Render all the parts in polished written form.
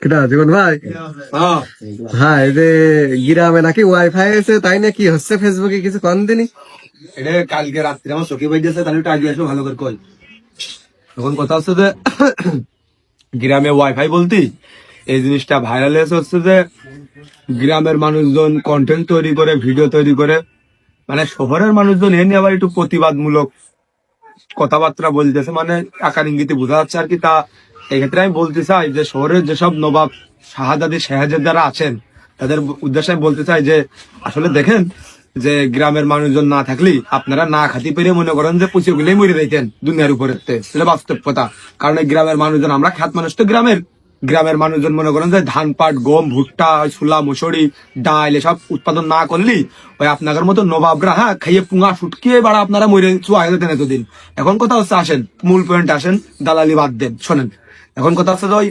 কেটা জীবন ভাই? হ্যাঁ, এই যে গ্রামে নাকি ওয়াইফাই আছে, তাই নাকি হচ্ছে ফেসবুকে কিছু কন দিনই? এটা কালকে রাত্রে আমার চোখে বাইতেছে, তাহলে একটু আগে আসবো ভালো করে কই। এখন কথা হচ্ছে যে গ্রামে ওয়াইফাই বলতি এই জিনিসটা ভাইরাল হচ্ছে যে গ্রামের মানুষজন কন্টেন্ট তৈরি করে, ভিডিও তৈরি করে, মানে শহরের মানুষজন এ নিয়ে আবার একটু প্রতিবাদমূলক কথাবার্তা বলতেছে, মানে আকার ইঙ্গিতে বোঝা যাচ্ছে আর কি। তা এক্ষেত্রে আমি বলতে চাই যে শহরের যেসব নবাব শাহজাদি শাহজাদারা আছেন তাদের উদ্দেশ্যে আমি বলতে চাই যে আসলে দেখেন যে গ্রামের মানুষজন না থাকলে আপনারা না খাতি পেরে মনে করেন যে পুষে গুলেই মরে যাইতেন দুনিয়ার উপরে, সেটা বাস্তব কথা। কারণ এই গ্রামের মানুষজন, আমরা খ্যাত মানুষ তো গ্রামের মানুষজন মনে করেন যে ধান পাট গম ভুট্টা ছোলা মুসুরি ডাল এসব উৎপাদন না করলি ওই আপনাদের মতো নবাবরা হ্যাঁ খাইয়ে পুঙা ফুটকিয়ে বাড়া আপনারা মরে চুয়া যেতেন এতদিন। এখন কথা হচ্ছে আসেন মূল পয়েন্ট আসেন, দালালি বাদ দেন, শোনেন। এখন কথা হচ্ছে যে ওই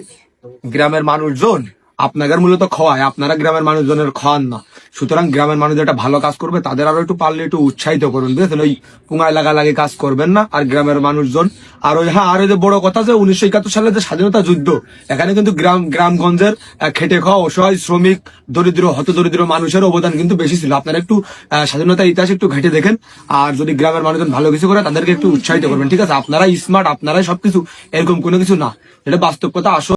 গ্রামের মানুষজন আপনাদের মূলত খাওয়ায়, আপনারা গ্রামের মানুষজনের খাওয়ান না। সুতরাং গ্রামের মানুষ একটা ভালো কাজ করবে তাদের আরো একটু পারলে একটু উৎসাহিত করুন, বুঝেছেন? ওই পুঙায় লাগালাগি কাজ করবেন না। আর গ্রামের মানুষজন আর ওই হ্যাঁ আর ওই যে বড় কথা যে 1971 সালে যে স্বাধীনতা যুদ্ধ, এখানে কিন্তু গ্রামগঞ্জের খেটে খাওয়া অসহায় শ্রমিক দরিদ্র হতদরিদ্র মানুষের অবদান কিন্তু বেশি ছিল। আপনারা একটু স্বাধীনতার ইতিহাস একটু ঘেটে দেখেন। আর যদি গ্রামের মানুষজন ভালো কিছু করে তাদেরকে একটু উৎসাহিত করবেন, ঠিক আছে? আপনারাই স্মার্ট, আপনারাই সবকিছু, এরকম কোনো কিছু না, এটা বাস্তব কথা। আসো